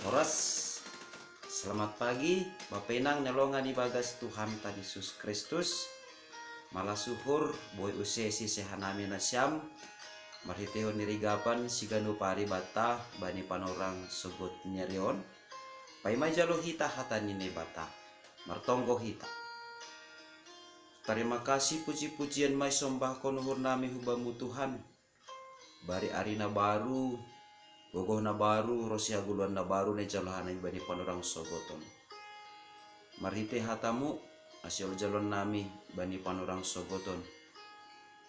Oras, selamat pagi, Bapenang nelongan ibagas Tuhan ta Yesus Kristus. Malasuhur boy usesi sehanami nasyam. Marhitehon nirigapan sigano pari bata bani panorang sugut nyerion. Paimay jalo hita hata nini bata. Martonggo hita. Terima kasih puji-pujian may sombah konuhur nami hubamu Tuhan. Bari arina baru, gogoh na baru, rosia guluan na baru na jalohanay bani panorang sogoton. Marhite hatamu, asyol jalon nami bani panorang sogoton.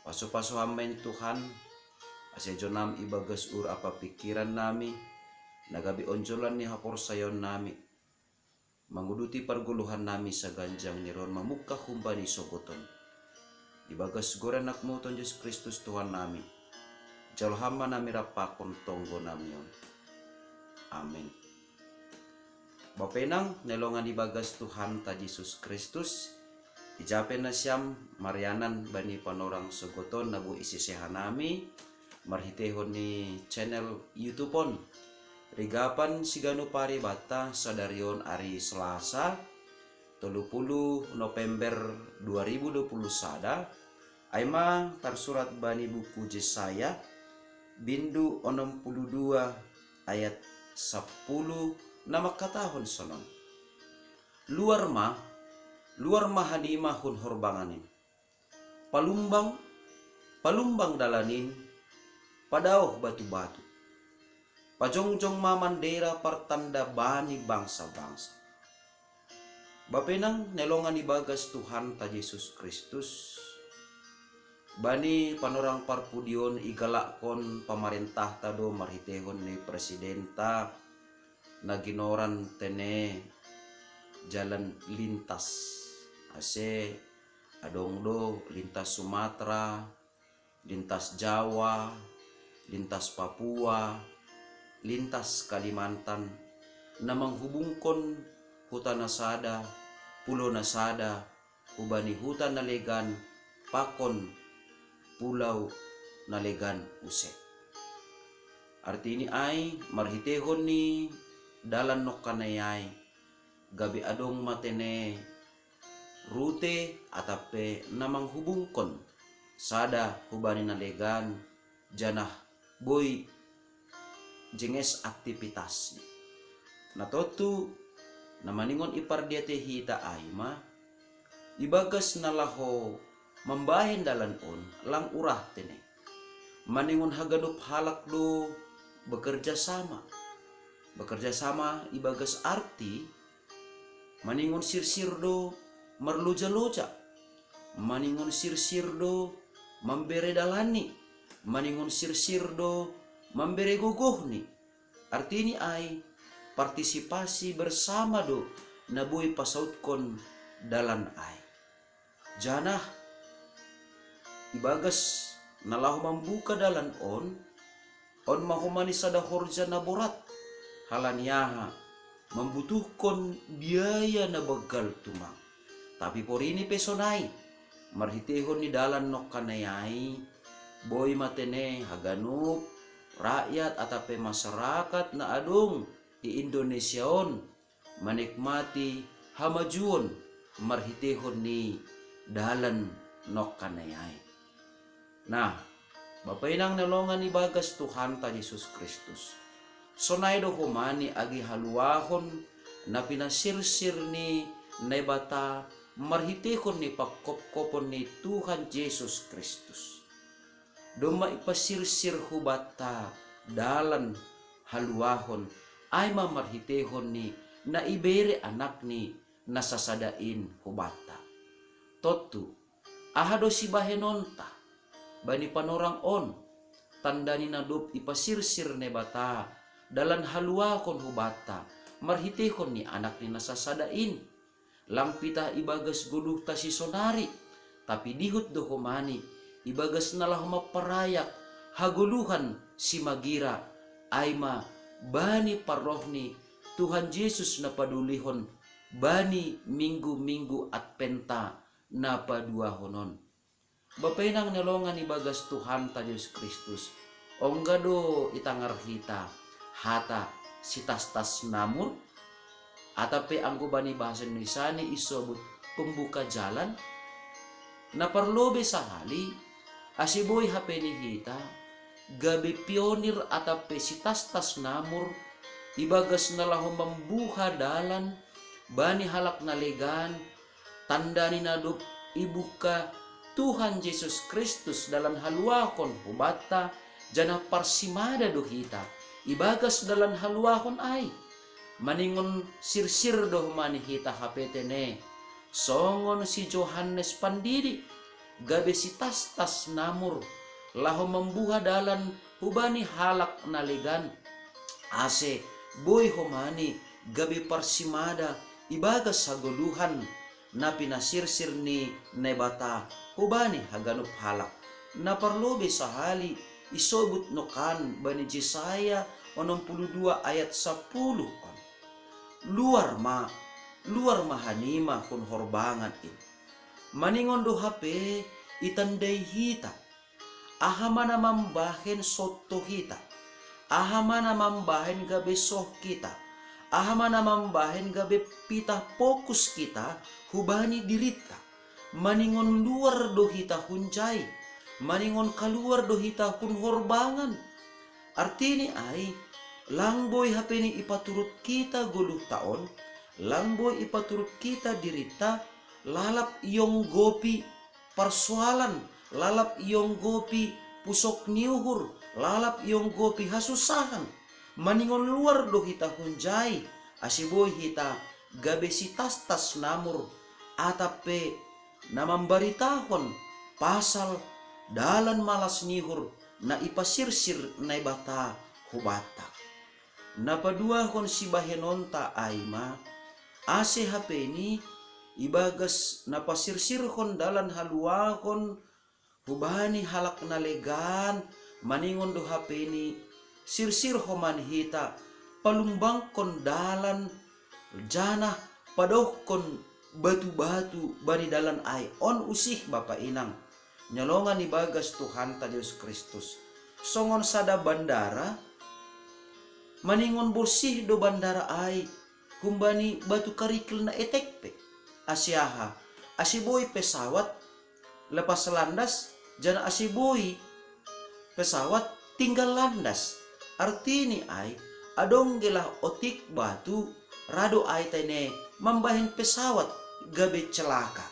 Paso-paso hamain Tuhan, asya jonam ibagas ur apa pikiran nami, nagabi onjolan ni hapor sayon nami. Manguduti perguluhan nami sa ganjang niron mamukka humbani sogoton. Ibagas goran nakmu ton Yesus Kristus Tuhan nami. Jalhama nami rapakon tonggo namion. Amin. Bapenang nelongan ibagas Tuhan ta Yesus Kristus. Ijapen na siyam marianan bani panorang sogoton nabu isisehan nami. Marhitehon ni channel YouTubeon. Rigapan sigano pari bata sadarion ari Selasa 30 November 2021 aima tersurat bani buku Yesaya bindu 62 ayat 10 nama katahon sonon. Luar ma hanima hun horbanganin. Palumbang dalanin padauh batu-batu. Pajongjong mamandera pertanda bani bangsa-bangsa. Bapenang nelongan ibagas Tuhan ta Yesus Kristus. Bani panorang parpudion igalakon pamarentah tado marhitehon ni presidenta naginoran tene jalan lintas. Ase adongdo lintas Sumatera, lintas Jawa, lintas Papua, lintas Kalimantan na menghubungkan hutan nasada, pulau nasada, ubani hutan nalegan, pakon pulau nalegan use. Arti ini ay marhitehon ni dalan nokanayay gabi adong matene rute atape na menghubungkan sada hubani nalegan janah boy jenges aktivitas natotu namaningon ipardiate hita aima ibagas nalaho membahin dalan on lang urah tene maningon hagadup halak do bekerja sama ibagas arti maningon sirsir do merloja-loja maningon sirsir do membere dalani maningon sirsir do memberi gogoh ni. Arti ini ay partisipasi bersama do nabuy pasautkon dalan ay. Janah ibagas nalahu membuka dalan on mahumani sada horja na borat halanyaha membutuhkan biaya na begal tumang. Tapi por ini pesonay marhitehon ni dalan nokanayay boy matene haganup rakyat atape masyarakat na adung di Indonesiaon menikmati hamajuon marhitehon ni dalan nokanayay. Nah, bapainang nelongan ibagas Tuhan ta Yesus Kristus. Sonay do humani agi haluahon na pinasirsir ni nebata marhitehon ni pakopkopon ni Tuhan Yesus Kristus. Doma ipasirsir hubata dalan haluahon ay mamarhitehon ni na ibere anak ni nasasadain hubata. Totu ahado si bahenonta bani panorang on tanda ni nadup ipasirsir ne bata dalan haluahon hubata marhitehon ni anak ni nasasadain langpita ibagas guluh ta si sonari tapi dihut do humani ibagas nalah maparayak haguluhan si magira ayma bani parrohni Tuhan Yesus na padulihon bani minggu-minggu Adventa na paduahonon. Bapenang nelongan ibagas Tuhan ta Yesus Kristus. Onggado itangar hita hata si tas-tas namur, atape anggo bani bahasa Indonesia ni isobut pembuka jalan, na parlobe sahali asiboy hape ni hita gabi pionir atape si tas-tas namur ibagas na laho membuka dalan bani halak na legan tanda ni nadop ibuka Tuhan Yesus Kristus dalam haluakon hubata jana parsimada do hita ibagas dalam haluakon ay maningon sirsir doh mani hita hapetene songon si Johannes Pandidi gabe si tas-tas namur laho membuha dalan hubani halak nalegan ase boy homani gabe parsimada ibagas sagoluhan na pinasirsir ni nebata hubani haganup halak na parlobe sahali isobut nokan bani Yesaya 62 ayat 10 luar mahanima kun horbangan in maningon do hape itandai hita ahamana mambahen soto hita ahamana mambahen gabe soh kita ahamana mambahen gabe pita fokus kita hubani dirita maningon luar do hita hunjai maningon kaluar do hita kun horbangan artini ay langboy hapeni ipaturut kita 10 taon langboy ipaturut kita dirita lalap iyong gopi persoalan lalap iyong gopi pusok niuhur lalap iyong gopi hasusahan maningon luar do hita hunjai asiboy hita gabe si tas-tas namur atape namambaritahon pasal dalan malas nihur na ipasirsir na ibata hubata napaduahon si bahenonta aima ase hapeni ibagas napasirsirhon dalan haluahon hubani halak na legan maningon do hapeni sirsirho manhita palumbangkon dalan jana padohkon batu-batu bani dalan ay on usih bapa inang nyolongan ibagas Tuhan ta Yesus Kristus songon sada bandara maningon bersih do bandara ay kumbani batu karikil na etekpe asyaha asiboy pesawat lepas landas jana asiboy pesawat tinggal landas artini ay adong gelah otik batu rado ay tene mambahin pesawat gabe celaka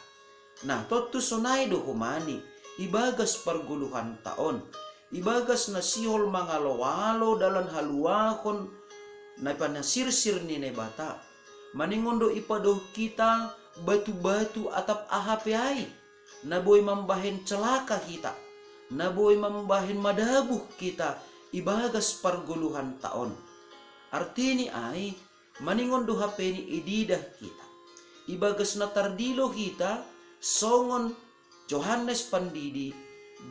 nah totu sonay do humani ibagas perguluhan taon ibagas na sihol mga lowalo dalan haluakon na panasirsir ni nebata maningondo ipadoh kita batu-batu atap ahape ay naboy mambahin celaka kita naboy mambahin madabuh kita ibagas perguluhan taon artini ay maningondo hapeni ididah kita ibagas na tardilo kita songon Johannes Pandidi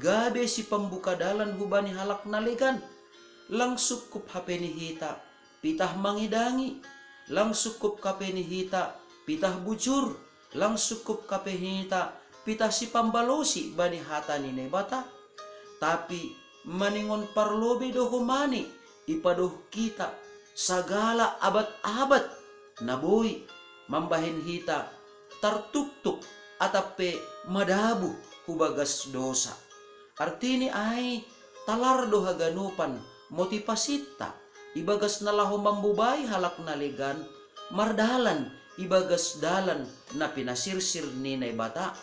gabe si pembuka dalan hubani halak nalegan lang sukup hapeni hita pitah mangidangi lang sukup kapeni hita pitah bujur lang sukup kapeni hita pitah si pambalosi bani hata ni nebata tapi maningon parlobe do humani ipadoh kita sagala abad-abad naboy mambahin hita tartuktuk atape madabu hubagas dosa artini ay talar do haganupan motivasita ibagas nalaho mambubay halak nalegan mardalan ibagas dalan na pinasirsir ni naibata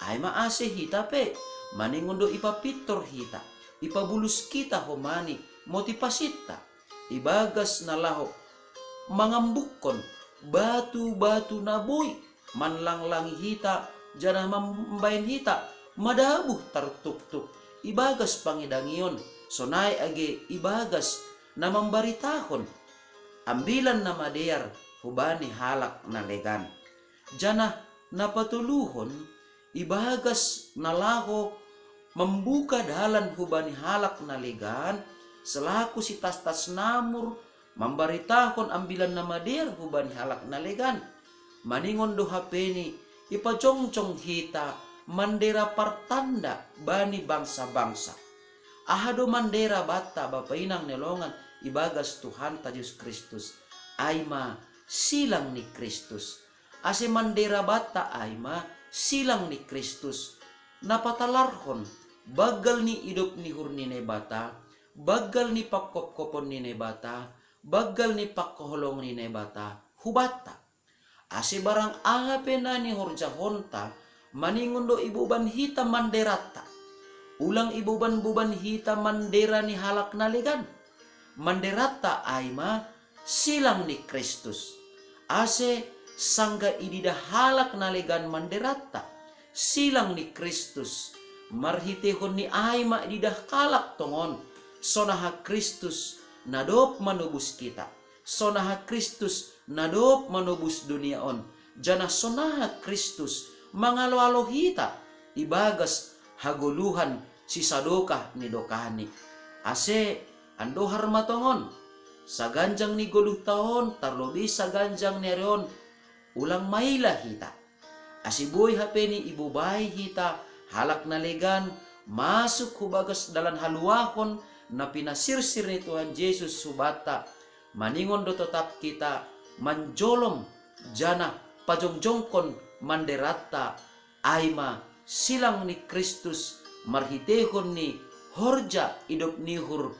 ay maase hita pe maningondo ipapitor hita ipabulus kita humani motivasita ibagas nalaho mangambukon batu-batu naboy manlanglang hita jana mambayin hita madabuh tartuktuk ibagas pangidangion sonay age ibagas na mambaritahon ambilan na madear hubani halak na legan jana napatuluhon ibagas nalaho membuka dalan hubani halak na legan selaku si tas-tas namur mambaritahon ambilan na madear hubani halak na legan maningon do hapeni ipajongcong hita mandera partanda bani bangsa-bangsa ahado mandera bata bapainang nelongan ibagas Tuhan ta Yesus Kristus aima silang ni Kristus. Ase mandera bata aima silang ni Kristus. Napatalarhon bagal ni hidup ni hurni ne bata, bagal ni pakop-kopon ni ne bata, bagal ni pakkoholong ni ne bata, hubata. Ase barang agape na ni horja honta, maningundo ibuban hita manderata. Ulang ibuban-buban hita mandera ni halak naligan. Manderata aima silang ni Kristus. Ase sangga idida halak naligan manderata. Silang ni Kristus. Marhitehon ni aima ididah kalak tongon. Sonaha Kristus nadop manubus kita. Sonaha Kristus nadop manubus dunia on. Jana sonaha Kristus mangalo-alo hita. Ibagas haguluhan si sadokah ni dokani. Ase andohar matongon. Saganjang ni 10 taon tarlobi saganjang nereon ulang maila hita. Asiboy hape ni ibubay hita halak nalegan masuk hubagas dalan haluahon na pinasirsir ni Tuhan Yesus subata maningon do tetap kita manjolom jana pajongjongkon manderata aima silang ni Kristus marhitehon ni horja idop nihur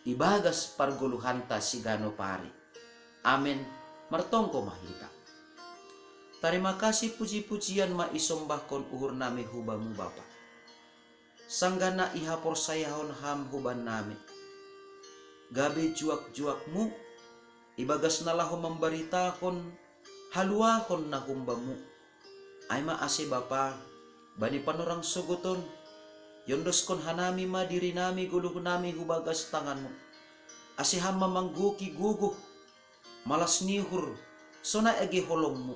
ibagas parguluhanta sigano pari. Amen. Martongko mahita. Terima kasih puji-pujian maisombahkon uhur nami hubamu Bapa. Sanggana ihapor sayahon ham huban nami. Gabe juak-juakmu ibagas nalaho memberitakan haluahon na humbamu. Ay maase Bapa bani panurang suguton yondos kon hanami ma diri nami guluh nami hubagas tanganmu. Ase ham mamangguki guguh malas nihur sona ege holongmu.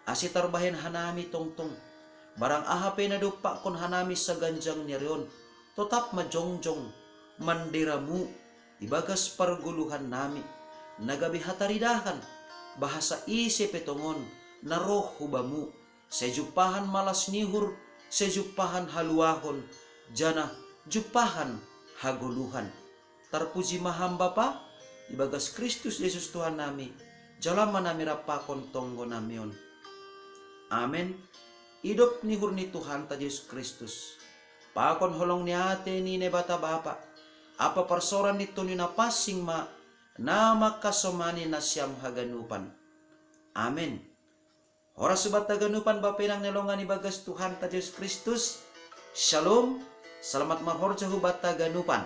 Ase tarbahen hanami tongtong barang ahape na dupa kon hanami sa ganjang nirion tetap majongjong mandiramu ibagas parguluhan nami nagabi hataridahan bahasa ise petongon na roh hubamu sejupahan malas nihur sejupahan haluahon jana jupahan haguluhan. Tarpuji maham Bapa ibagas Kristus Yesus Tuhan nami jalama nami rapakon tonggo namion. Amen. Idop ni hurni Tuhan ta Yesus Kristus. Pakon holong ni ate ni ne bata Bapa. Apa persoran nito ni napasing ma nama kasomani na siyam haganupan. Amen. Horas subat taganupan bapenang nelongan ibagas Tuhan ta Yesus Kristus. Shalom. Selamat mahorja hubat taganupan.